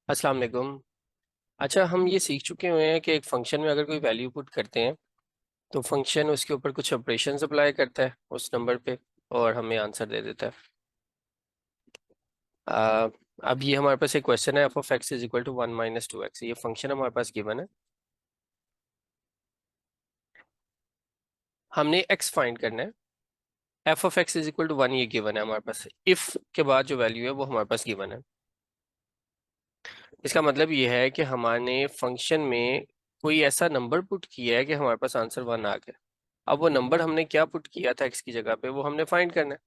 अस्सलाम वालेकुम। अच्छा, हम ये सीख चुके हुए हैं कि एक फंक्शन में अगर कोई वैल्यू पुट करते हैं तो फंक्शन उसके ऊपर कुछ ऑपरेशंस अप्लाई करता है उस नंबर पे और हमें आंसर दे देता है। आ, अब ये हमारे पास एक क्वेश्चन है, f of x is equal to 1 - 2x। ये फंक्शन हमारे पास गिवन है। हमने एक्स फाइंड करना है। F of x is equal to 1 ये गिवन है हमारे पास। इफ के बाद जो वैल्यू है वो हमारे पास गिवन है। इसका मतलब ये है कि हमारे फंक्शन में कोई ऐसा नंबर पुट किया है कि हमारे पास आंसर 1 आ गया। अब वो नंबर हमने क्या पुट किया था एक्स की जगह पे, वो हमने फाइंड करना है।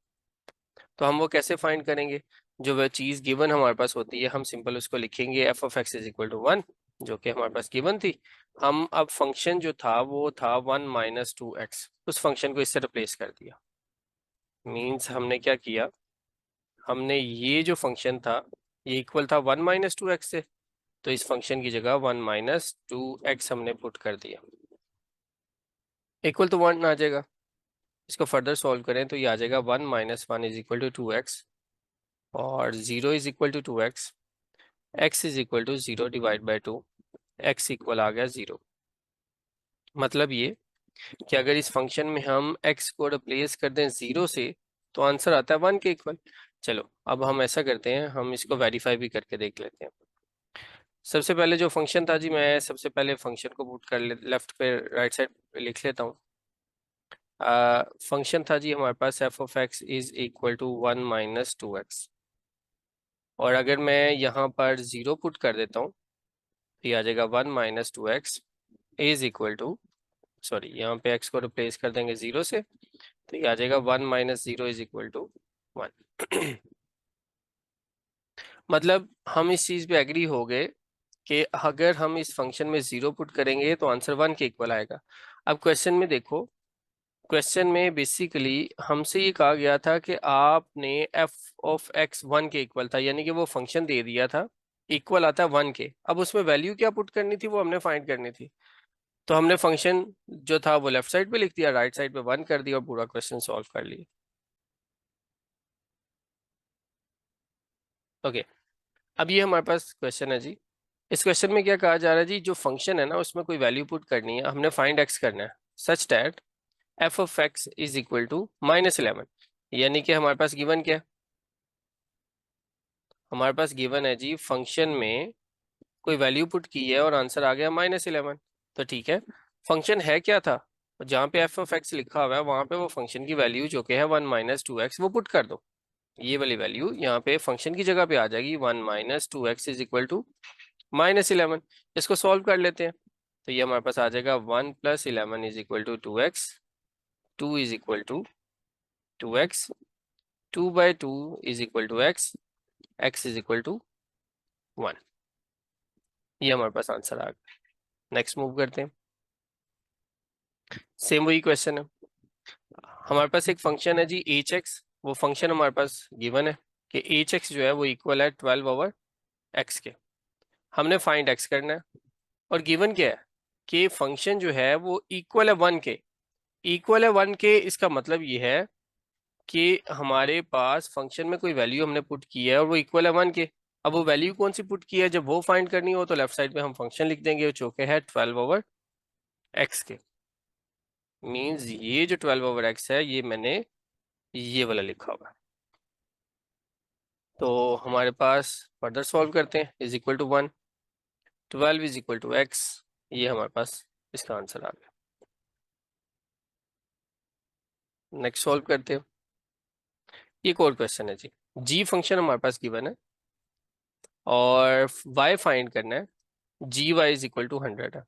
तो हम वो कैसे फाइंड करेंगे? जो वह चीज गिवन हमारे पास होती है हम सिंपल उसको लिखेंगे f of x is equal to 1, जो कि हमारे पास गिवन थी। हम अब फंक्शन जो था वो था 1 - 2x, उस फंक्शन को इससे रिप्लेस कर दिया। मीन्स हमने क्या किया, हमने ये जो फंक्शन था ये इक्वल था 1 - 2x से, तो इस फंक्शन की जगह 1 - 2x हमने पुट कर दिया। इक्वल टू 1 आ जाएगा। इसको फर्दर सॉल्व करें तो ये आ जाएगा 1 - 1 इज इक्वल टू 2x, और 0 is equal to 2x। x is equal to 0 / 2। x equal आ गया 0। मतलब ये कि अगर इस फंक्शन में हम x को रिप्लेस कर दें 0 से तो आंसर आता है 1 के इक्वल। चलो अब हम ऐसा करते हैं, हम इसको वेरीफाई भी करके देख लेते हैं। सबसे पहले जो फंक्शन था जी, मैं सबसे पहले फंक्शन को पुट कर लेफ्ट पे राइट साइड पे लिख लेता हूँ। फंक्शन था जी हमारे पास f of x is equal to 1 - 2x। और अगर मैं यहाँ पर 0 पुट कर देता हूँ तो ये आ जाएगा 1 - 2x is equal to, sorry यहाँ पे x को रिप्लेस कर देंगे 0 से, तो ये आ जाएगा 1 - 0 इज इक्वल टू 1। मतलब हम इस चीज पे एग्री हो गए कि अगर हम इस फंक्शन में 0 पुट करेंगे तो आंसर 1 के इक्वल आएगा। अब क्वेश्चन में देखो, क्वेश्चन में बेसिकली हमसे ये कहा गया था कि आपने एफ ऑफ एक्स 1 के इक्वल था, यानी कि वो फंक्शन दे दिया था इक्वल आता है 1 के। अब उसमें वैल्यू क्या पुट करनी थी वो हमने फाइंड करनी थी। तो हमने फंक्शन जो था वो लेफ्ट साइड पे लिख दिया, राइट साइड पे 1 कर दिया और पूरा क्वेश्चन सॉल्व कर लिया। ओके, अब ये हमारे पास क्वेश्चन है जी। इस क्वेश्चन में क्या कहा जा रहा है जी, जो फंक्शन है ना उसमें कोई वैल्यू पुट करनी है, हमने फाइंड एक्स करना है such that f of x is equal to -11। यानी कि हमारे पास गिवन क्या है? हमारे पास गिवन है जी फंक्शन में कोई वैल्यू पुट की है और आंसर आ गया -11। तो ठीक है, फंक्शन है क्या था? जहाँ पे एफ ऑफ एक्स लिखा हुआ है वहां पे वो फंक्शन की वैल्यू जो कि है 1 - 2x वो पुट कर दो। ये वाली वैल्यू यहाँ पे फंक्शन की जगह पे आ जाएगी, 1 - 2x इज इक्वल टू -11। इसको सॉल्व कर लेते हैं तो ये हमारे पास आ जाएगा 1 + 11 is equal to 2x, 2 is equal to 2x, 2/2 is equal to x, x is equal to 1। ये हमारे पास आंसर आ गया। नेक्स्ट मूव करते हैं। सेम वही क्वेश्चन है। हमारे पास एक फंक्शन है जी एच एक्स, वो फंक्शन हमारे पास गिवन है कि एच एक्स जो है वो इक्वल है 12/x के। हमने फाइंड x करना है और गिवन क्या है कि फंक्शन जो है वो इक्वल है 1 के। इक्वल है 1 के, इसका मतलब ये है कि हमारे पास फंक्शन में कोई वैल्यू हमने पुट की है और वो इक्वल है 1 के। अब वो वैल्यू कौन सी पुट की है, जब वो फाइंड करनी हो तो लेफ्ट साइड पे हम फंक्शन लिख देंगे जो कि है 12/x के। मींस ये जो 12/x है ये मैंने ये वाला लिखा हुआ है। तो हमारे पास फर्दर सॉल्व करते हैं, is equal to 1, 12 is equal to x। ये हमारे पास इसका आंसर आ गया। नेक्स्ट सॉल्व करते हैं। एक और क्वेश्चन है जी, g फंक्शन हमारे पास गिवन है और y फाइंड करना है। GY इज इक्वल टू 100 है।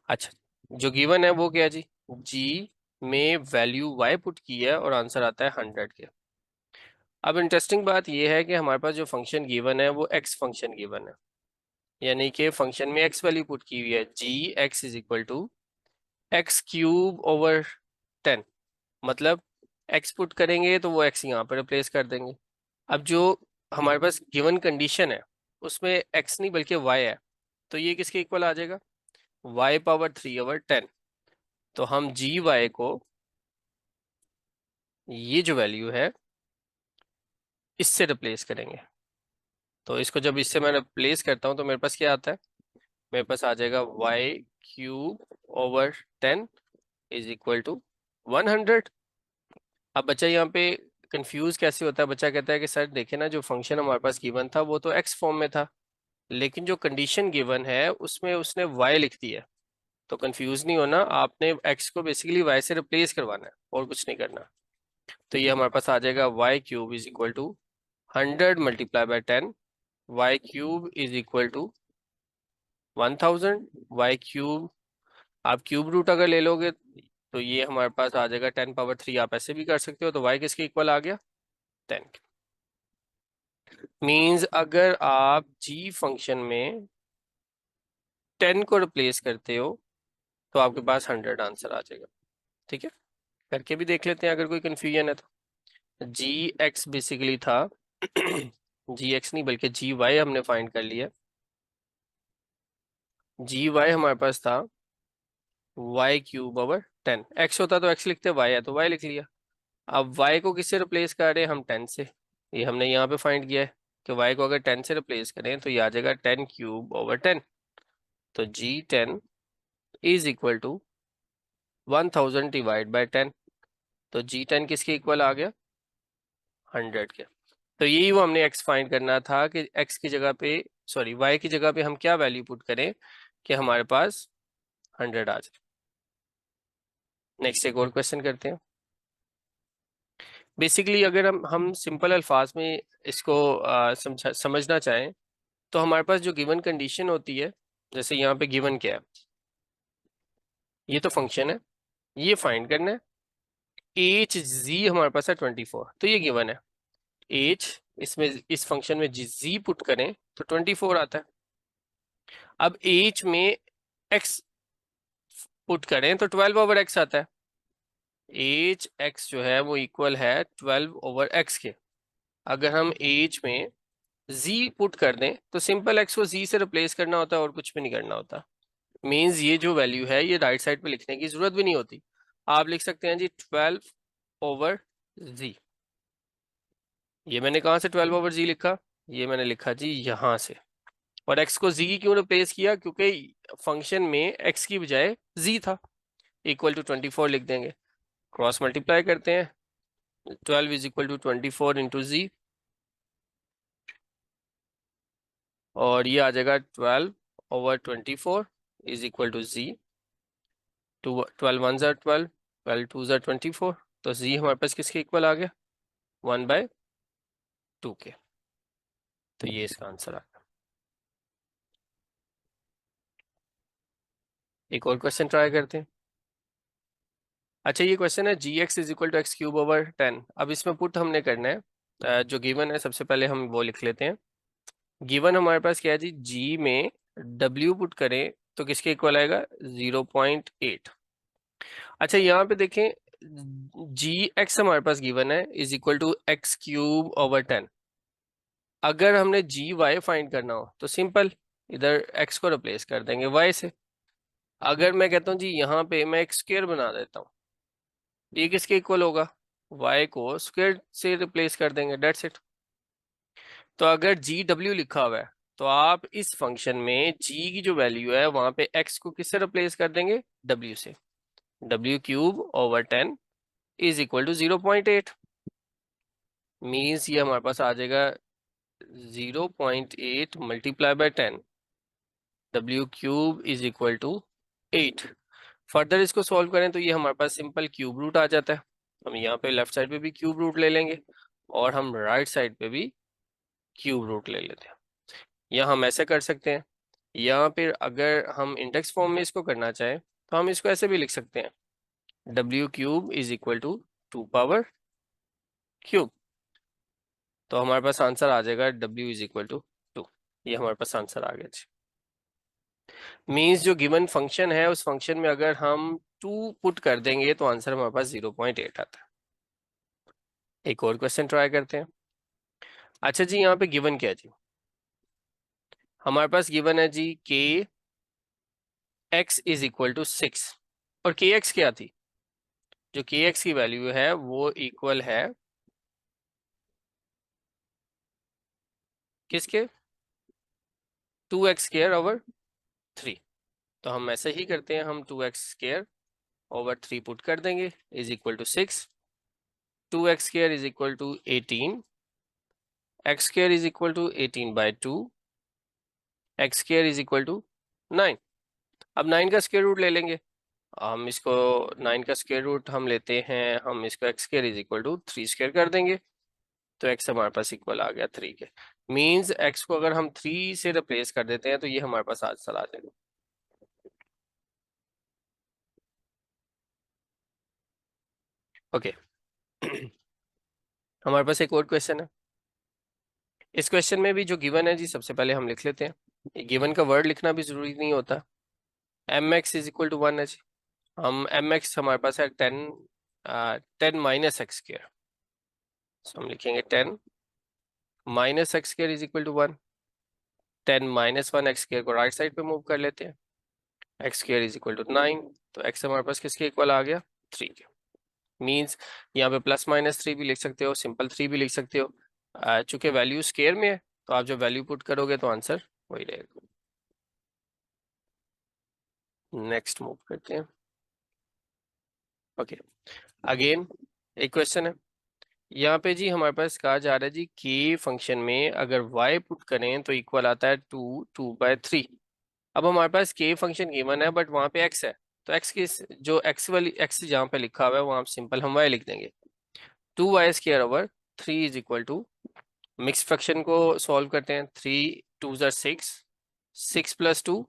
अच्छा, जो गिवन है वो क्या है जी, g में वैल्यू y पुट की है और आंसर आता है 100 के। अब इंटरेस्टिंग बात यह है कि हमारे पास जो फंक्शन गिवन है वो x फंक्शन गिवन है, यानी कि फंक्शन में x वैल्यू पुट की हुई है, जी x is equal to x³ / 10। मतलब x पुट करेंगे तो वो x यहाँ पर रिप्लेस कर देंगे। अब जो हमारे पास गिवन कंडीशन है उसमें x नहीं बल्कि y है, तो ये किसके इक्वल आ जाएगा, y⁻³ / 10। तो हम जी वाई को, ये जो वैल्यू है इससे रिप्लेस करेंगे। तो इसको जब इससे मैं रिप्लेस करता हूँ तो मेरे पास क्या आता है, मेरे पास आ जाएगा y³/10 इज इक्वल टू 100। अब बच्चा यहाँ पे कंफ्यूज कैसे होता है, बच्चा कहता है कि सर देखे ना, जो फंक्शन हमारे पास गिवन था वो तो x फॉर्म में था, लेकिन जो कंडीशन गिवन है उसमें उसने y लिख दी है। तो कंफ्यूज नहीं होना, आपने x को बेसिकली y से रिप्लेस करवाना है और कुछ नहीं करना। तो ये हमारे पास आ जाएगा y³ is equal to 100 × 10, y³ is equal to 1000। y³ आप क्यूब रूट अगर ले लोगे तो ये हमारे पास आ जाएगा 10⁻3। आप ऐसे भी कर सकते हो, तो y किसके इक्वल आ गया, 10। मींस अगर आप g फंक्शन में 10 को रिप्लेस करते हो तो आपके पास 100 आंसर आ जाएगा। ठीक है, करके भी देख लेते हैं अगर कोई कंफ्यूजन है तो। जी एक्स बेसिकली था जी एक्स नहीं बल्कि जी वाई हमने फाइंड कर लिया। जी वाई हमारे पास था y³/10। एक्स होता तो एक्स लिखते, वाई है तो वाई लिख लिया। अब y को किससे रिप्लेस कर रहे हैं हम, 10 से। ये हमने यहाँ पे फाइंड किया है कि y को अगर 10 से रिप्लेस करें तो ये आ जाएगा 10³/10। तो g10 इज इक्वल टू 1000 / 10। तो g10 किसके इक्वल आ गया, 100 के। तो यही वो हमने x फाइंड करना था कि x की जगह पे, सॉरी y की जगह पे हम क्या वैल्यू पुट करें कि हमारे पास 100 आ जाए। नेक्स्ट एक और क्वेश्चन करते हैं। बेसिकली अगर हम सिंपल अल्फाज में इसको समझना चाहें तो हमारे पास जो गिवन कंडीशन होती है, जैसे यहाँ पे गिवन क्या है, ये तो फंक्शन है, ये फाइंड करना है। एच जी हमारे पास है 24, तो ये गिवन है। एच इसमें इस फंक्शन में जी पुट करें तो 24 आता है। अब एच में एक्स पुट करें तो 12/x आता है। एच एक्स जो है वो इक्वल है 12/x के। अगर हम एच में z पुट कर दें तो सिंपल x को z से रिप्लेस करना होता है और कुछ भी नहीं करना होता। मीन्स ये जो वैल्यू है ये राइट साइड पे लिखने की जरूरत भी नहीं होती। आप लिख सकते हैं जी 12/z। ये मैंने कहाँ से 12/z लिखा, ये मैंने लिखा जी यहाँ से। और x को z क्यों रिप्लेस किया, क्योंकि फंक्शन में x की बजाय z था। इक्वल टू 24 लिख देंगे, क्रॉस मल्टीप्लाई करते हैं, 12 इज इक्वल टू 24 इंटू z, और ये आ जाएगा 12/24 इज इक्वल टू z। 12 1 ज़ा 12, 12 2 ज़ा 24, तो z हमारे पास किसके इक्वल आ गया, 1/2 के। तो ये इसका आंसर आ गया। एक और क्वेश्चन ट्राई करते हैं। अच्छा, ये क्वेश्चन है जी x is equal to x³/10। अब इसमें पुट हमने करना है जो गिवन है, सबसे पहले हम वो लिख लेते हैं। गिवन हमारे पास क्या है जी, g में w पुट करें तो किसके इक्वल आएगा, 0.8। अच्छा यहाँ पे देखें, जी एक्स हमारे पास गिवन है इज इक्वल टू x³/10। अगर हमने जी वाई फाइंड करना हो तो सिंपल इधर x को रिप्लेस कर देंगे y से। अगर मैं कहता हूँ जी यहाँ पे मैं एक स्क्वायर बना देता हूँ, ये किसके इक्वल होगा, y को स्क्वायर से रिप्लेस कर देंगे, डेट्स इट। तो अगर जी डब्ल्यू लिखा हुआ है तो आप इस फंक्शन में g की जो वैल्यू है वहां पे x को किससे रिप्लेस कर देंगे, w से। w³/10 is equal to 0.8। Means ये हमारे पास आ जाएगा 0.8 multiply by 10, w³ is equal to 8। Further इसको सॉल्व करें तो ये हमारे पास सिंपल क्यूब रूट आ जाता है। हम यहाँ पे लेफ्ट साइड पे भी क्यूब रूट ले लेंगे और हम राइट साइड पे भी क्यूब रूट ले लेते हैं, या हम ऐसे कर सकते हैं। या फिर अगर हम इंडेक्स फॉर्म में इसको करना चाहें तो हम इसको ऐसे भी लिख सकते हैं, w³ इज इक्वल टू 2⁻³। तो हमारे पास आंसर आ जाएगा w इज इक्वल टू 2। ये हमारे पास आंसर आ गया जी। मीन्स जो गिवन फंक्शन है उस फंक्शन में अगर हम 2 पुट कर देंगे तो आंसर हमारे पास 0.8 आता है। एक और क्वेश्चन ट्राई करते हैं। अच्छा जी, यहाँ पे गिवन क्या है जी, हमारे पास गिवन है जी के एक्स इज इक्वल टू 6। और के एक्स क्या थी, जो के एक्स की वैल्यू है वो इक्वल है किसके? 2x² over 3। तो हम ऐसे ही करते हैं, हम 2x² ओवर 3 पुट कर देंगे is equal to 6, 2x² is equal to 18, x² is equal to 18/2, x² is equal to 9। अब 9 का स्क्वायर रूट ले लेंगे हम इसको, 9 का स्क्वायर रूट हम लेते हैं, हम इसको x² इज इक्वल टू 3² कर देंगे, तो x हमारे पास इक्वल आ गया 3 के। मींस x को अगर हम 3 से रिप्लेस कर देते हैं तो ये हमारे पास आंसर आ जाएगा। ओके हमारे पास एक और क्वेश्चन है। इस क्वेश्चन में भी जो गिवन है जी, सबसे पहले हम लिख लेते हैं। गिवन का वर्ड लिखना भी जरूरी नहीं होता। mx इज इक्वल टू 1 है जी। हम mx हमारे पास है 10 माइनस एक्स स्क्वायर, सो हम लिखेंगे 10 minus x square is equal to 1। 10 minus 1 x square को राइट साइड पे मूव कर लेते हैं, x square is equal to 9। तो x हमारे पास किसके इक्वल आ गया? 3 के। मीन्स यहाँ पे +-3 भी लिख सकते हो, सिंपल 3 भी लिख सकते हो। चूंकि वैल्यू स्क्वायर में है तो आप जब वैल्यू पुट करोगे तो आंसर वही रहेगा। नेक्स्ट मूव करते हैं। ओके अगेन एक क्वेश्चन है। यहाँ पे जी हमारे पास कहा जा रहा है जी के फंक्शन में अगर y पुट करें तो इक्वल आता है 2/3। अब हमारे पास के फंक्शन गिवन है बट वहाँ पे x है, तो x की जो x वाली x जहाँ पे लिखा हुआ है वहाँ सिंपल हम y लिख देंगे। 2y² over 3 is equal to, mix fraction को सॉल्व करते हैं, 3 2 ज़र 6, 6 + 2,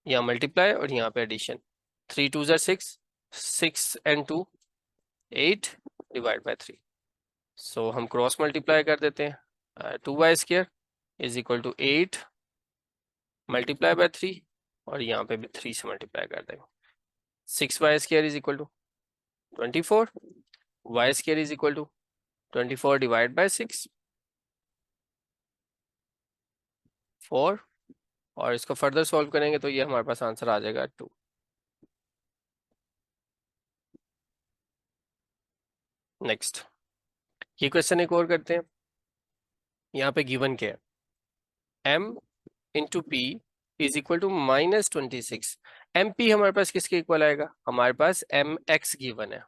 यहाँ मल्टीप्लाई और यहाँ पे एडिशन, 3 2 ज़र 6, 6 and 2 8 डिवाइड बाय 3। सो हम क्रॉस मल्टीप्लाई कर देते हैं, 2y² is equal to 8 multiply by 3 और यहाँ पे भी 3 से मल्टीप्लाई कर देंगे। 6y² is equal to 24, y² is equal to 24 divide by 6 4, और इसको फर्दर सॉल्व करेंगे तो ये हमारे पास आंसर आ जाएगा 2। नेक्स्ट ये क्वेश्चन एक और करते हैं। यहाँ पे गिवन क्या है? m into p is equal to -26। M p हमारे पास किसके इक्वल आएगा? हमारे पास एम एक्स गिवन है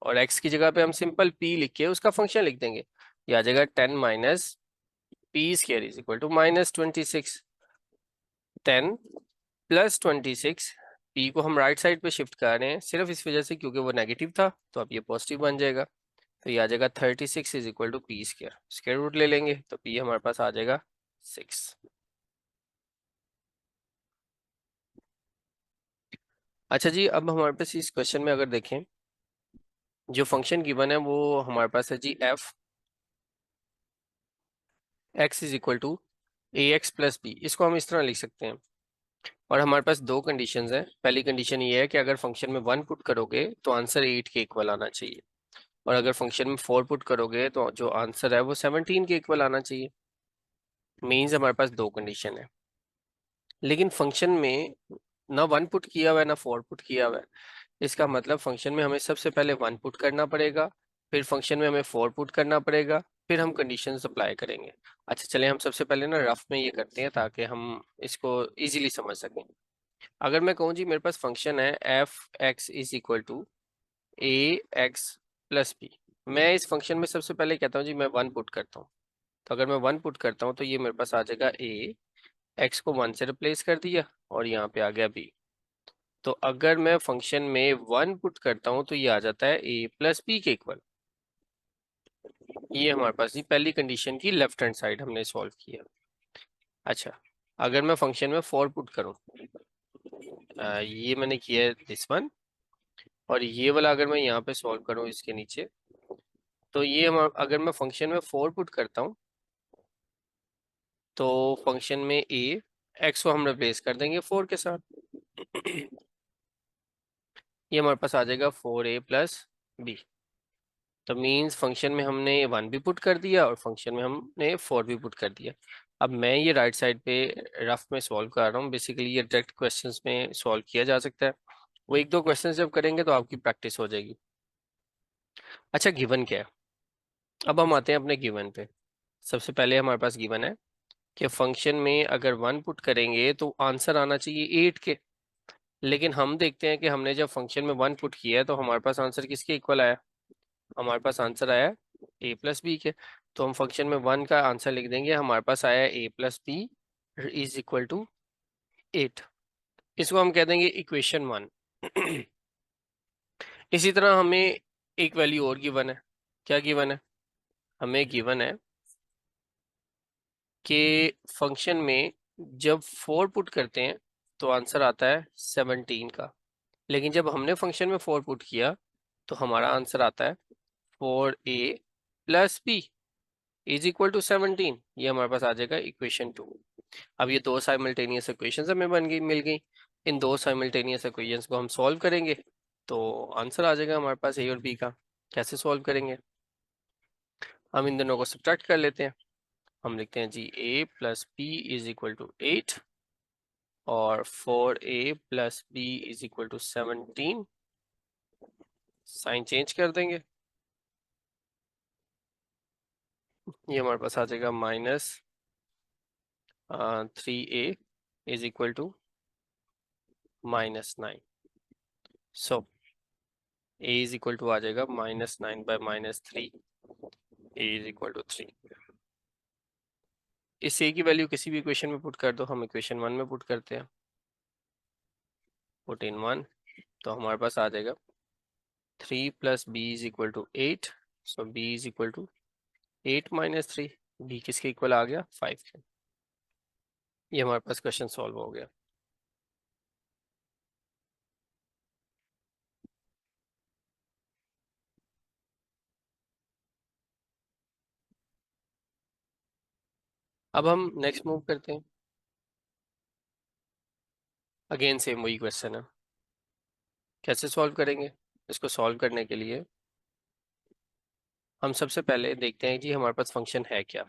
और x की जगह पे हम सिंपल p लिख के उसका फंक्शन लिख देंगे, ये आ जाएगा 10 minus p² is equal to -26। 10 + 26, p को हम राइट साइड पे शिफ्ट कर रहे हैं सिर्फ इस वजह से क्योंकि वो नेगेटिव था, तो अब ये पॉजिटिव बन जाएगा, तो ये आ जाएगा 36 is equal to p²। Square root ले लेंगे तो p हमारे पास आ जाएगा 6। अच्छा जी अब हमारे पास इस क्वेश्चन में अगर देखें, जो फंक्शन गिवन है वो हमारे पास है जी f x is equal to ax + b। इसको हम इस तरह लिख सकते हैं और हमारे पास दो कंडीशंस हैं। पहली कंडीशन ये है कि अगर फंक्शन में 1 पुट करोगे तो आंसर 8 के इक्वल आना चाहिए, और अगर फंक्शन में 4 पुट करोगे तो जो आंसर है वो 17 के इक्वल आना चाहिए। मीन्स हमारे पास दो कंडीशन है, लेकिन फंक्शन में ना 1 पुट किया हुआ है ना 4 पुट किया हुआ है। इसका मतलब फंक्शन में हमें सबसे पहले 1 पुट करना पड़ेगा, फिर फंक्शन में हमें 4 पुट करना पड़ेगा, फिर हम कंडीशन अप्लाई करेंगे। अच्छा चलें हम सबसे पहले ना रफ में ये करते हैं ताकि हम इसको इजीली समझ सकें। अगर मैं कहूँ जी मेरे पास फंक्शन है f(x) is equal to ax + b, मैं इस फंक्शन में सबसे पहले कहता हूँ जी मैं 1 पुट करता हूँ। तो अगर मैं 1 पुट करता हूँ तो ये मेरे पास आ जाएगा a, x को 1 से रिप्लेस कर दिया और यहाँ पे आ गया b। तो अगर मैं फंक्शन में 1 पुट करता हूँ तो ये आ जाता है a + b के इक्वल। ये हमारे पास जी पहली कंडीशन की लेफ्ट हैंड साइड हमने सॉल्व किया। अच्छा अगर मैं फंक्शन में 4 पुट करूँ, ये मैंने किया है दिस वन, और ये वाला अगर मैं यहाँ पे सॉल्व करूँ इसके नीचे, तो ये हम अगर मैं फंक्शन में 4 पुट करता हूँ तो फंक्शन में a, x को हम रिप्लेस कर देंगे 4 के साथ। ये हमारे पास आ जाएगा 4a + b। तो मीन्स फंक्शन में हमने 1 भी पुट कर दिया और फंक्शन में हमने 4 भी पुट कर दिया। अब मैं ये राइट साइड पे रफ में सॉल्व कर रहा हूँ, बेसिकली ये डायरेक्ट क्वेश्चंस में सॉल्व किया जा सकता है, वो एक दो क्वेश्चंस जब करेंगे तो आपकी प्रैक्टिस हो जाएगी। अच्छा गिवन क्या है? अब हम आते हैं अपने गिवन पे। सबसे पहले हमारे पास गिवन है कि फंक्शन में अगर 1 पुट करेंगे तो आंसर आना चाहिए 8 के। लेकिन हम देखते हैं कि हमने जब फंक्शन में 1 पुट किया है तो हमारे पास आंसर किसके इक्वल आया? हमारे पास आंसर आया a प्लस बी के। तो हम फंक्शन में 1 का आंसर लिख देंगे, हमारे पास आया a plus b is equal to 8। इसको हम कह देंगे इक्वेशन 1। इसी तरह हमें एक वैल्यू और गिवन है। क्या गिवन है? हमें गिवन है कि फंक्शन में जब 4 पुट करते हैं तो आंसर आता है 17 का। लेकिन जब हमने फंक्शन में 4 पुट किया तो हमारा आंसर आता है 4a plus b is equal to 17। ये हमारे पास आ जाएगा इक्वेशन 2। अब ये दो साइमल्टेनियस इक्वेशंस हमें बन गई मिल गई। इन दो साइमल्टेनियस इक्वेशंस को हम सॉल्व करेंगे तो आंसर आ जाएगा हमारे पास ए और बी का। कैसे सॉल्व करेंगे? हम इन दोनों को सब्ट्रैक्ट कर लेते हैं। हम लिखते हैं जी a plus b is equal to 8 और 4a plus b is equal to 17। Sign change कर देंगे, ये हमारे पास आ जाएगा -3a is equal to -9। So a is equal to आ जाएगा -9 by -3, a is equal to 3। इस a की वैल्यू किसी भी इक्वेशन में पुट कर दो। हम इक्वेशन 1 में पुट करते हैं, पुट इन 1। तो हमारे पास आ जाएगा 3 plus b is equal to 8। So b is equal to 8 minus 3। b किसके इक्वल आ गया? 5 के। ये हमारे पास क्वेश्चन सॉल्व हो गया। अब हम नेक्स्ट मूव करते हैं। अगेन सेम वही क्वेश्चन है। कैसे सॉल्व करेंगे? इसको सॉल्व करने के लिए हम सबसे पहले देखते हैं जी हमारे पास फंक्शन है क्या।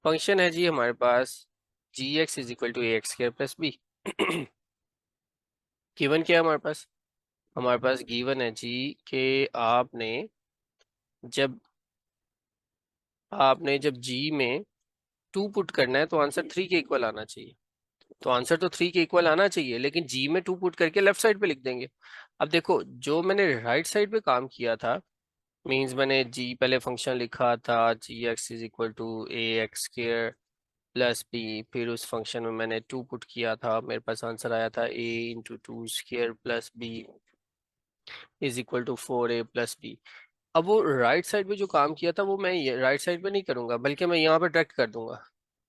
फंक्शन है जी हमारे पास g x is equal to a x square plus b. Given क्या है हमारे पास? हमारे पास गिवन है जी कि जब जब जी में 2 पुट करना है तो आंसर 3 के इक्वल आना चाहिए। तो आंसर तो 3 के इक्वल आना चाहिए, लेकिन जी में 2 पुट करके लेफ्ट साइड पे लिख देंगे। अब देखो, जो मैंने राइट साइड पे काम किया था, मींस मैंने जी पहले फंक्शन लिखा था g x is equal to a x square plus b, फिर उस फंक्शन में मैंने 2 पुट किया था, मेरे पास आंसर आया था a into 2 square plus b is equal to 4a plus b. अब वो राइट साइड पे जो काम किया था वो मैं राइट साइड पे नहीं करूंगा, बल्कि मैं यहाँ पे डायरेक्ट कर दूंगा,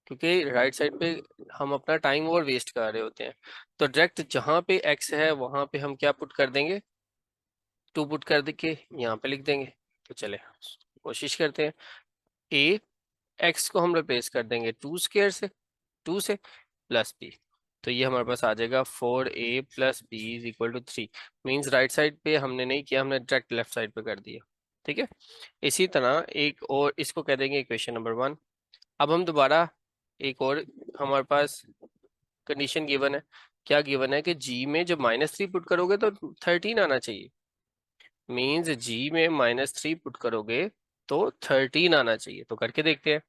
क्योंकि राइट साइड पे हम अपना टाइम और वेस्ट कर रहे होते हैं। तो डायरेक्ट जहाँ पे x है वहां पे हम क्या पुट कर देंगे? 2 पुट कर दे के यहाँ पे लिख देंगे। तो चले कोशिश करते हैं। a x को हम रिप्लेस कर देंगे 2 स्क्वायर से, 2 से प्लस बी। तो ये हमारे पास आ जाएगा 4a plus b is equal to 3। Means right side पे हमने नहीं किया, हमने डायरेक्ट लेफ्ट साइड पे कर दिया। ठीक है। इसी तरह एक और इसको कह देंगे इक्वेशन नंबर 1। अब हम दोबारा एक और, हमारे पास कंडीशन गिवन है। क्या गिवन है? कि जी में जब -3 पुट करोगे तो 13 आना चाहिए। मीन्स जी में -3 पुट करोगे तो 13 आना चाहिए। तो करके देखते हैं।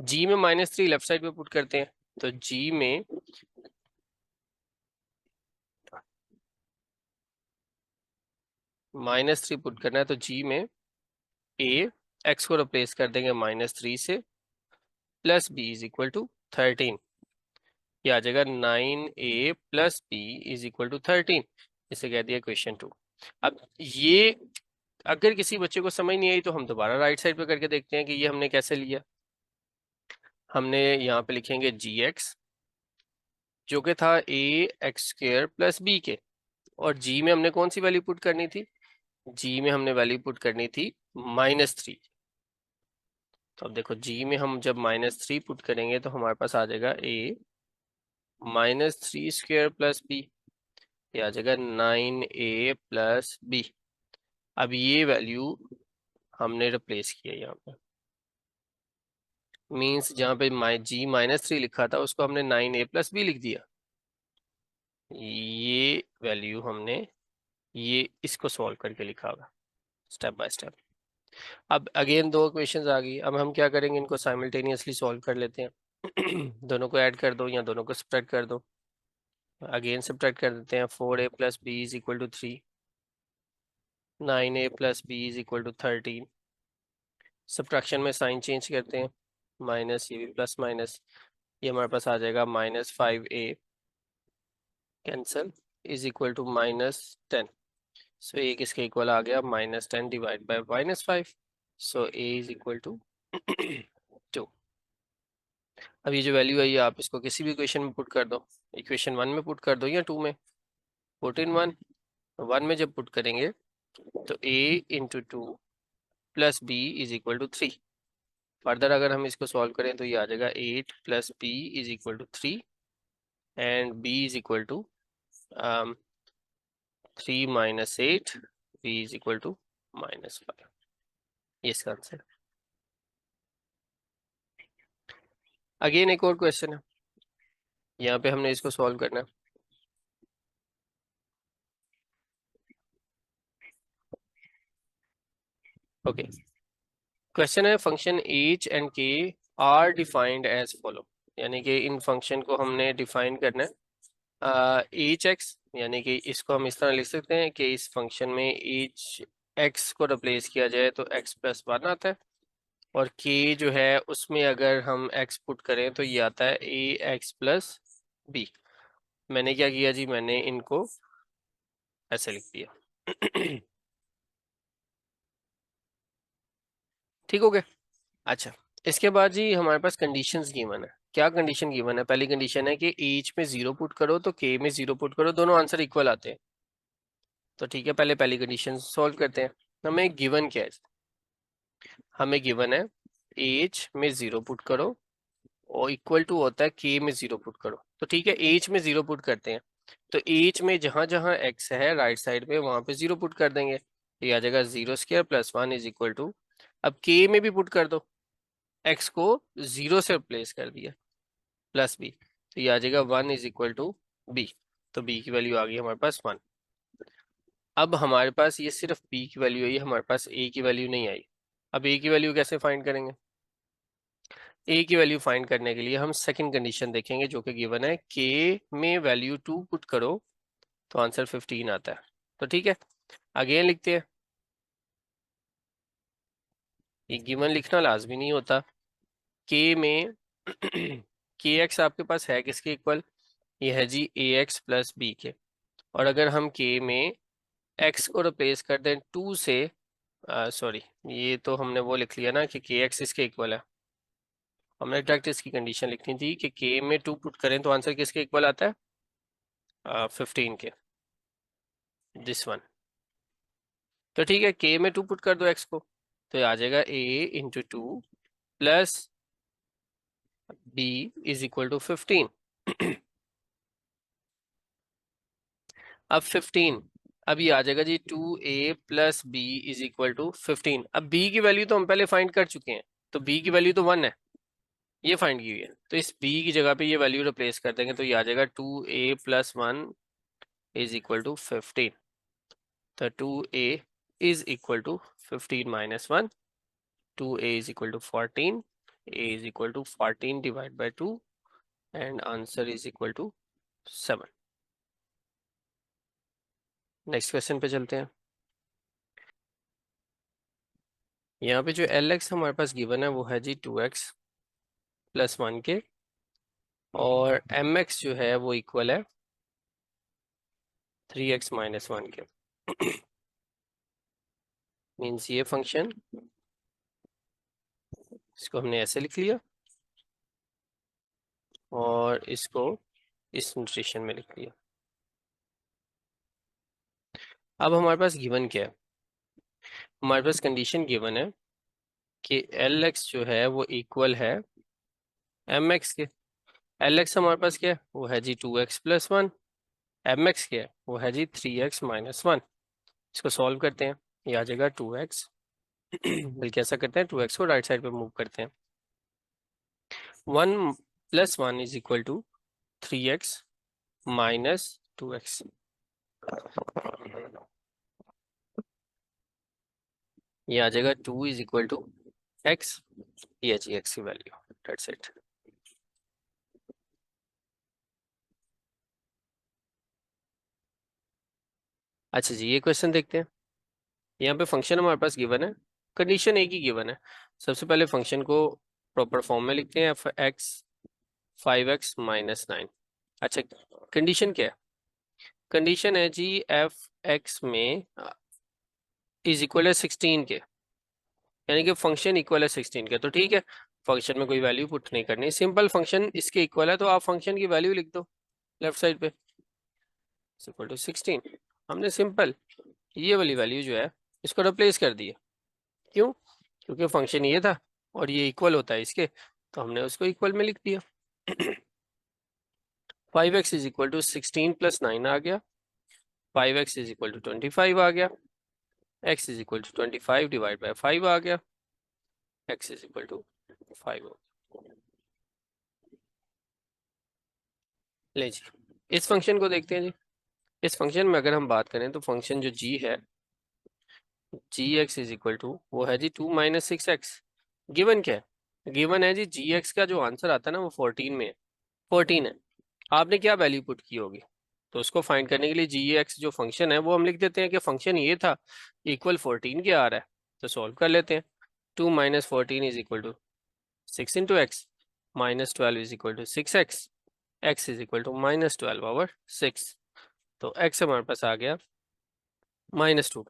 जी में -3 लेफ्ट साइड पे पुट करते हैं। तो जी में -3 पुट करना है तो जी में ए एक्स को रिप्लेस कर देंगे -3 से plus b is equal to 13। ये आ जाएगा 9a plus b is equal to 13। इसे कह दिया क्वेश्चन 2। अब ये अगर किसी बच्चे को समझ नहीं आई तो हम दोबारा राइट साइड पे करके देखते हैं कि ये हमने कैसे लिया। हमने यहाँ पे लिखेंगे जी एक्स जो कि था ए एक्स स्क्र प्लस बी के, और जी में हमने कौन सी वैल्यू पुट करनी थी? जी में हमने वैल्यू पुट करनी थी -3। तो अब देखो, जी में हम जब -3 पुट करेंगे तो हमारे पास आ जाएगा a -3 स्क्वायर प्लस बी, ये आ जाएगा 9a प्लस बी। अब ये वैल्यू हमने रिप्लेस किया यहाँ पे। मीन्स जहाँ पे जी -3 लिखा था उसको हमने 9a प्लस बी लिख दिया। ये वैल्यू हमने ये इसको सॉल्व करके लिखा होगा स्टेप बाय स्टेप। अब अगेन दो इक्वेशंस आ गई, अब हम क्या करेंगे, इनको साइमल्टेनियसली सॉल्व कर लेते हैं। दोनों को ऐड कर दो या दोनों को सब्ट्रैक्ट कर दो। अगेन सब्ट्रैक्ट कर देते हैं। 4a plus b is equal to 3, 9a plus b is equal to 13। Subtraction में साइन चेंज करते हैं, माइनस ये भी प्लस माइनस, ये हमारे पास आ जाएगा -5a cancel is equal to -10। So a किसके इक्वल आ गया, -10 divide by -5। So a is equal to 2। अब ये जो वैल्यू है ये आप इसको किसी भी इक्वेशन में पुट कर दो, इक्वेशन 1 में पुट कर दो या 2 में। पुट इन 1 में जब पुट करेंगे तो a into 2 plus b is equal to 3। Further अगर हम इसको सॉल्व करें तो ये आ जाएगा 8 plus b is equal to 3 and b is equal to 3 minus 8, b is equal to -5। ये इसका आंसर। अगेन एक और क्वेश्चन है, यहाँ पे हमने इसको सॉल्व करना है। ओके, क्वेश्चन है function h and k are defined as follow, यानी कि इन फंक्शन को हमने डिफाइन करना है। एच एक्स, यानी कि इसको हम इस तरह लिख सकते हैं कि इस फंक्शन में एच एक्स को रिप्लेस किया जाए तो x प्लस 1 आता है, और k जो है उसमें अगर हम x पुट करें तो ये आता है ए एक्स प्लस बी। मैंने क्या किया जी, मैंने इनको ऐसे लिख दिया। ठीक हो गया। अच्छा, इसके बाद जी हमारे पास कंडीशंस गिवन है। क्या कंडीशन गिवन है, पहली कंडीशन है कि एच में 0 पुट करो तो के में 0 पुट करो, दोनों आंसर इक्वल आते हैं। तो ठीक है, पहले पहली कंडीशन सॉल्व करते हैं। हमें गिवन क्या है, हमें गिवन है एच में 0 पुट करो और इक्वल टू होता है के में 0 पुट करो। तो ठीक है, एच में 0 पुट करते हैं, तो एच में जहां जहां एक्स है राइट साइड में वहां पे 0 पुट कर देंगे, तो ये आ जाएगा 0² प्लस 1 इज इक्वल टू, अब के में भी पुट कर दो, एक्स को 0 से रिप्लेस कर दिया, प्लस बी, तो ये आ जाएगा 1 इज इक्वल टू बी। तो बी की वैल्यू आ गई हमारे पास 1। अब हमारे पास ये सिर्फ बी की वैल्यू आई, हमारे पास ए की वैल्यू नहीं आई। अब ए की वैल्यू कैसे फाइंड करेंगे, ए की वैल्यू फाइंड करने के लिए हम सेकंड कंडीशन देखेंगे जो कि गिवन है, के में वैल्यू 2 पुट करो तो आंसर 15 आता है। तो ठीक है, अगेन लिखते हैं। ये गिवन लिखना लाजमी नहीं होता। के में के एक्स आपके पास है किसके इक्वल, ये है जी ए एक्स प्लस बी के, और अगर हम के में एक्स को रिप्लेस कर दें 2 से, सॉरी ये तो हमने वो लिख लिया ना कि के एक्स इसके इक्वल है, हमने डायरेक्ट इसकी कंडीशन लिखनी थी कि के में 2 पुट करें तो आंसर किसके इक्वल आता है, 15 के, दिस वन। तो ठीक है, के में 2 पुट कर दो एक्स को, तो ये आ जाएगा a into 2 plus b is equal to 15। अब 15, अब ये आ जाएगा जी 2a plus b is equal to 15। अब b की वैल्यू तो हम पहले फाइंड कर चुके हैं, तो b की वैल्यू तो 1 है, ये फाइंड की हुई है, तो इस b की जगह पे ये वैल्यू रिप्लेस कर देंगे, तो ये आ जाएगा 2a plus 1 is equal to 15। तो 2a is equal to 15 minus 1, 2a is equal to 14, a is equal to 14 divide by 2 and answer is equal to 7। Next question पे चलते हैं। यहाँ पे जो एल एक्स हमारे पास गिवन है वो है जी 2x प्लस 1 के, और एम एक्स जो है वो इक्वल है 3x माइनस 1 के। मीन्स ये फंक्शन, इसको हमने ऐसे लिख लिया और इसको इस नोटेशन में लिख लिया। अब हमारे पास गिवन क्या है, हमारे पास कंडीशन गिवन है कि एल एक्स जो है वो इक्वल है एम एक्स के। एल एक्स हमारे पास क्या है, वो है जी 2x प्लस 1, एम एक्स क्या है, वो है जी 3x माइनस 1। इसको सॉल्व करते हैं, ये आ जाएगा 2x, बल्कि ऐसा करते हैं 2x को राइट साइड पे मूव करते हैं, 1 plus 1 is equal to 3x minus 2x। ये आ जाएगा 2 इज इक्वल टू एक्स, ये जी एक्स की वैल्यू, दैट्स इट। अच्छा जी, ये क्वेश्चन देखते हैं। यहाँ पे फंक्शन हमारे पास गिवन है, कंडीशन एक ही गिवन है। सबसे पहले फंक्शन को प्रॉपर फॉर्म में लिखते हैं, एफ एक्स 5x-9। अच्छा, कंडीशन क्या है? कंडीशन है जी एफ एक्स में इज इक्वल है 16 के, यानी कि फंक्शन इक्वल है 16 के। तो ठीक है, फंक्शन में कोई वैल्यू पुट नहीं करनी, सिंपल फंक्शन इसके इक्वल है, तो आप फंक्शन की वैल्यू लिख दो लेफ्ट साइड पे, इक्वल टू 16। हमने सिंपल ये वाली वैल्यू जो है इसको रिप्लेस कर दी है। क्यों? क्योंकि फंक्शन ये था और ये इक्वल होता है इसके, तो हमने उसको इक्वल में लिख दिया। 5x is equal to 16 plus 9 आ गया, 5x इज इक्वल टू 25 आ गया, x is equal to 25 divide by 5 आ गया, x इज इक्वल टू 5 हो गया। ले जी, इस फंक्शन को देखते हैं जी। इस फंक्शन में अगर हम बात करें तो फंक्शन जो g है, जी एक्स इज इक्वल टू वो है जी 2 - 6x। गिवन क्या है? गिवन है जी जी एक्स का जो आंसर आता है ना वो 14 में है, 14 है। आपने क्या वैल्यू पुट की होगी? तो उसको फाइंड करने के लिए जी एक्स जो फंक्शन है वो हम लिख देते हैं कि फंक्शन ये था, इक्वल 14 के आ रहा है, तो सॉल्व कर लेते हैं। 2 - 14 is equal to 6 into x, -12 is equal to 6x, x is equal to -12/6। तो x हमारे पास आ गया -2।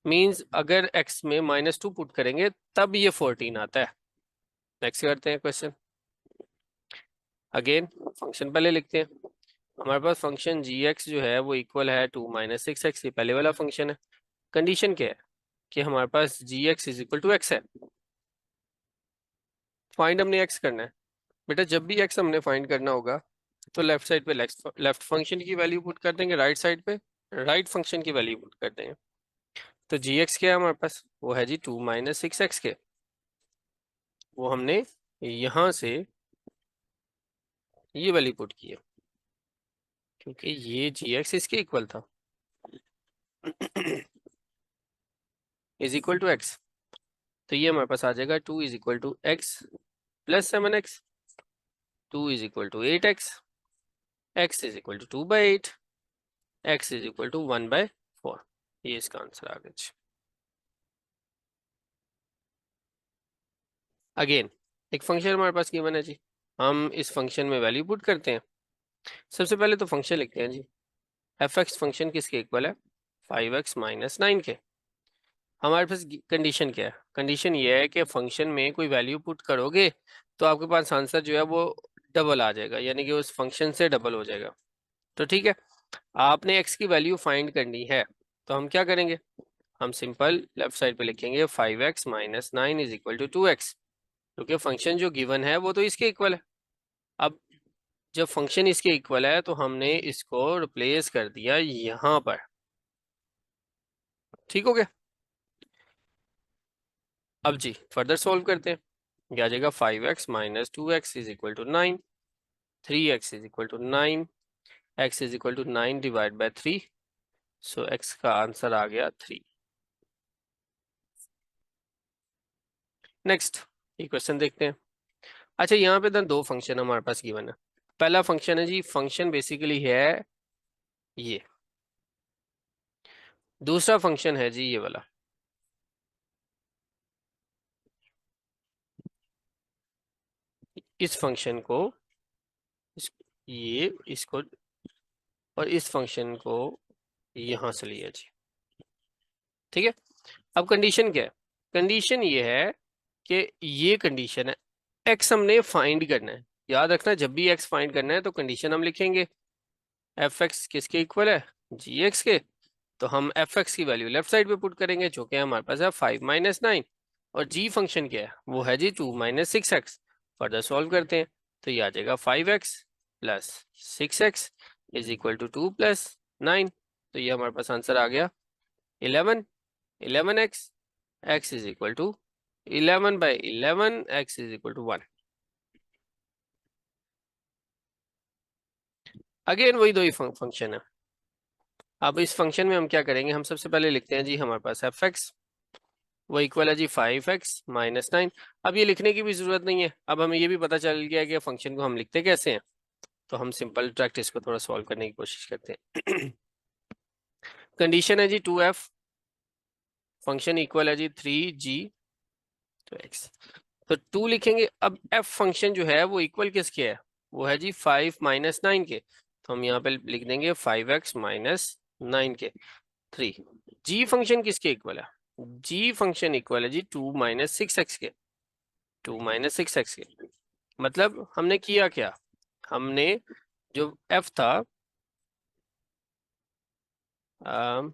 मीन्स अगर x में -2 पुट करेंगे तब ये 14 आता है। नेक्स्ट करते हैं क्वेश्चन। अगेन फंक्शन पहले लिखते हैं। हमारे पास फंक्शन जी एक्स जो है वो इक्वल है 2 - 6x, ये पहले वाला फंक्शन है। कंडीशन क्या है कि हमारे पास g x is equal to x है। फाइंड हमने एक्स करना है। बेटा जब भी एक्स हमने फाइंड करना होगा तो लेफ्ट साइड पे लेफ्ट फंक्शन की वैल्यू पुट कर देंगे, राइट साइड पे राइट फंक्शन की वैल्यू पुट कर देंगे। तो जी एक्स क्या है हमारे पास? वो है जी 2 - 6x के, वो हमने यहाँ से ये वैल्यू पुट की है क्योंकि ये जी एक्स इसके इक्वल था। इज इक्वल टू एक्स, तो ये हमारे पास आ जाएगा 2 is equal to x plus 7x, 2 is equal to 8x, x is equal to 2/8, x is equal to 1/4। ये इसका आंसर आ गया। अगेन एक फंक्शन हमारे पास गिवन है जी, हम इस फंक्शन में वैल्यू पुट करते हैं। सबसे पहले तो फंक्शन लिखते हैं जी, एफ एक्स फंक्शन किसके इक्वल है? 5x - 9 के। हमारे पास कंडीशन क्या है? कंडीशन ये है कि फंक्शन में कोई वैल्यू पुट करोगे तो आपके पास आंसर जो है वो डबल आ जाएगा, यानी कि उस फंक्शन से डबल हो जाएगा। तो ठीक है, आपने x की वैल्यू फाइंड करनी है, तो हम क्या करेंगे? हम सिंपल लेफ्ट साइड पे लिखेंगे 5x - 9 is equal to 2x, क्योंकि फंक्शन जो गिवन है वो तो इसके इक्वल है। अब जब फंक्शन इसके इक्वल है तो हमने इसको रिप्लेस कर दिया यहाँ पर। ठीक हो गया? अब जी फर्दर सॉल्व करते हैं। क्या आ जाएगा? 5x - 2x is equal to 9, 3x is equal to 9, x is equal to 9 divide by 3, so x का आंसर आ गया 3। नेक्स्ट ये क्वेश्चन देखते हैं। अच्छा, यहाँ पे दो फंक्शन हमारे पास गिवन है। पहला फंक्शन है जी, फंक्शन बेसिकली है ये। दूसरा फंक्शन है जी ये वाला। इस फंक्शन को ये इसको और इस फंक्शन को यहां से लिया जी। ठीक है, अब कंडीशन क्या है? कंडीशन ये है कि ये कंडीशन है, एक्स हमने फाइंड करना है। याद रखना, जब भी एक्स फाइंड करना है तो कंडीशन हम लिखेंगे। एफ एक्स किसके इक्वल है? जी एक्स के। तो हम एफ एक्स की वैल्यू लेफ्ट साइड पे पुट करेंगे, जो कि हमारे पास है 5 - 9, और जी फंक्शन क्या है? वो है जी 2 - 6x। फर्दर सॉल्व करते हैं, तो ये आ जाएगा 5x plus 6x is equal to 2 + 9। तो ये हमारे पास आंसर आ गया 11, 11x, x is equal to 11/11, x is equal to 1। Again वही दो ही फंक्शन है। अब इस फंक्शन में हम क्या करेंगे? हम सबसे पहले लिखते हैं जी हमारे पास एफ एक्स वो इक्वल है जी 5x-9। अब ये लिखने की भी जरूरत नहीं है, अब हमें ये भी पता चल गया कि फंक्शन को हम लिखते कैसे हैं। तो हम सिंपल प्रैक्टिस को थोड़ा सॉल्व करने की कोशिश करते हैं। कंडीशन है जी 2f, फंक्शन इक्वल है जी 3g तो x। तो 2 लिखेंगे। अब f फंक्शन जो है वो इक्वल किसके है, वो है जी 5-9 के। तो हम यहाँ पे लिख देंगे 5x-9 के 3। g फंक्शन किसके इक्वल है, g फंक्शन इक्वल है जी 2-6x के, 2-6x के। मतलब हमने किया क्या, हमने जो f था अम,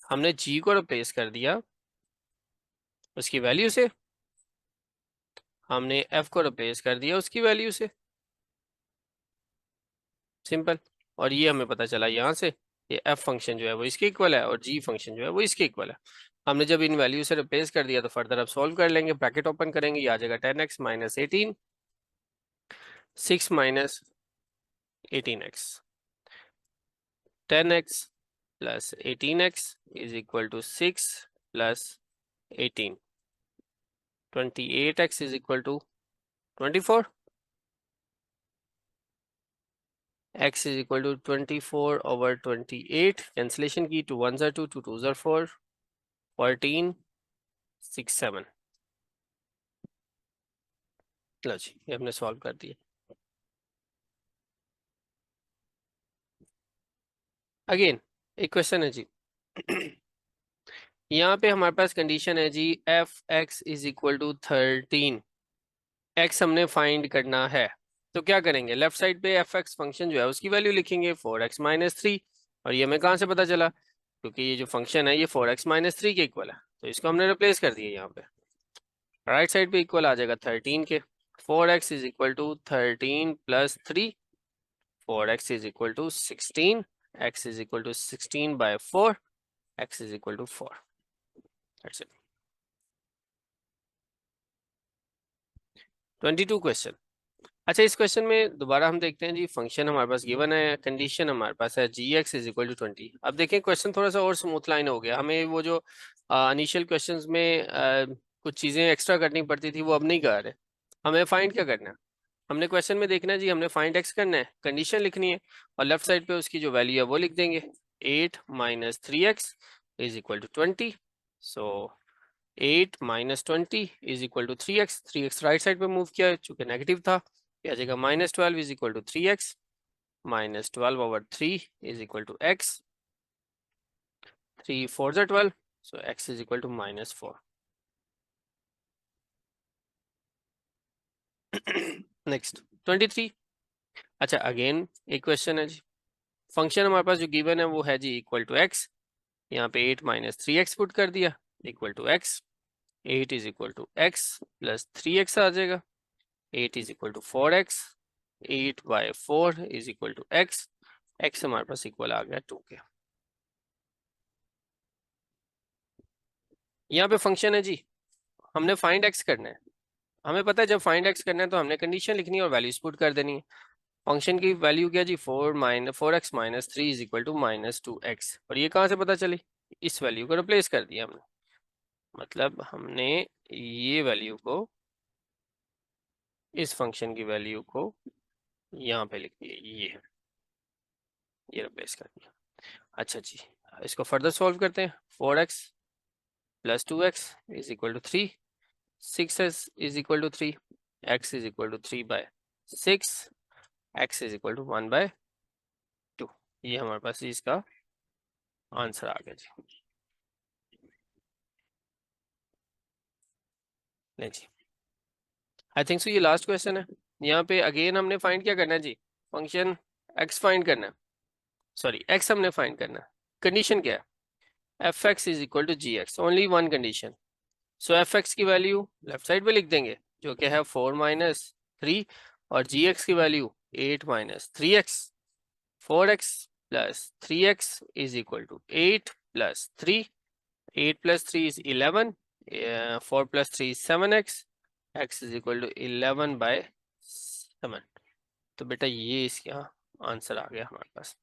हमने g को रिप्लेस कर दिया उसकी वैल्यू से, हमने f को रिप्लेस कर दिया उसकी वैल्यू से, सिंपल। और ये हमें पता चला यहाँ से ये f फंक्शन जो है वो इसके इक्वल है और g फंक्शन जो है वो इसके इक्वल है। हमने जब इन वैल्यू से रिप्लेस कर दिया तो फर्दर अब सॉल्व कर लेंगे। ब्रैकेट ओपन करेंगे, ये आ जाएगा 10x-18, 6-18x, 10x plus 18x is equal to 6 plus 18, 28x is equal to 24, x is equal to 24 over 28, cancellation की, 2 1s are 2, 2 2s are 4, 14, 6 7। लो जी, ये हमने सॉल्व कर दिया। अगेन एक क्वेश्चन है जी। यहाँ पे हमारे पास कंडीशन है जी f x is equal to 13, x हमने फाइंड करना है। तो क्या करेंगे, लेफ्ट साइड पे एफ एक्स फंक्शन जो है उसकी वैल्यू लिखेंगे 4x-3। और ये हमें कहाँ से पता चला, क्योंकि ये जो फंक्शन है ये 4x-3 के इक्वल है, तो इसको हमने रिप्लेस कर दिया यहाँ पे। राइट साइड पे इक्वल आ जाएगा 13 के, 4x is equal to 13 plus 3, 4x is equal to 16, x is equal to 16/4, x is equal to 4। That's it. 22 question. अच्छा, इस क्वेश्चन में दोबारा हम देखते हैं जी, फंक्शन हमारे पास गिवन है, कंडीशन हमारे पास है जी एक्स इज इक्वल टू 20। अब देखें क्वेश्चन थोड़ा सा और स्मूथ लाइन हो गया, हमें वो जो इनिशियल क्वेश्चंस में कुछ चीज़ें एक्स्ट्रा करनी पड़ती थी वो अब नहीं कर रहे। हमें फाइंड क्या करना है, हमने क्वेश्चन में देखना है जी, हमने फाइंड एक्स करना है, कंडीशन लिखनी है और लेफ्ट साइड पे उसकी जो वैल्यू है वो लिख देंगे। 8-3x is equal to 20। So 8-20 is equal to 3x, 3x right side पे मूव किया चूंकि नेगेटिव था, आ जाएगा -12 is equal to 3x, -12/3 is equal to x, 3 4s are 12, so x is equal to -4। Next 23। अच्छा अगेन एक question है जी, function हमारे पास जो गिवन है वो है जी इक्वल टू x, यहाँ पे 8-3x पुट कर दिया equal to x, 8 is equal to x plus 3x आ जाएगा, 8 is equal to 4x, 8/4 is equal to x, x हमारे पास इक्वल आ गया 2 के। यहाँ पे फंक्शन है जी, हमने फाइंड x करना है, हमें पता है जब फाइंड x करना है तो हमने कंडीशन लिखनी है और वैल्यूज पुट कर देनी है। फंक्शन की वैल्यू क्या जी, 4x-3 is equal to -2x, और ये कहाँ से पता चली, इस वैल्यू को रिप्लेस कर दिया हमने, मतलब हमने ये वैल्यू को, इस फंक्शन की वैल्यू को यहाँ पे लिख दिया, ये रिप्लेस कर दिया। अच्छा जी, इसको फर्दर सॉल्व करते हैं। 4x plus 2x is equal to 3, 6x is equal to 3, x is equal to 3/6, x is equal to 1/2। ये हमारे पास इसका आंसर आ गया जी। नहीं जी, आई थिंक सो ये लास्ट क्वेश्चन है। यहाँ पे अगेन हमने फाइंड क्या करना है जी, फंक्शन x फाइंड करना है, सॉरी x हमने फाइंड करना है। कंडीशन क्या है, f x is equal to g x, only one condition. So f x की वैल्यू लेफ्ट साइड पे लिख देंगे जो कि है 4-3, और जी एक्स की value 8-3x, 4x plus 3x is equal to 8 plus 3, 8 plus 3 is 11, 4 plus 3 is 7x, x is equal to 11/7। तो बेटा ये इसका आंसर आ गया हमारे पास।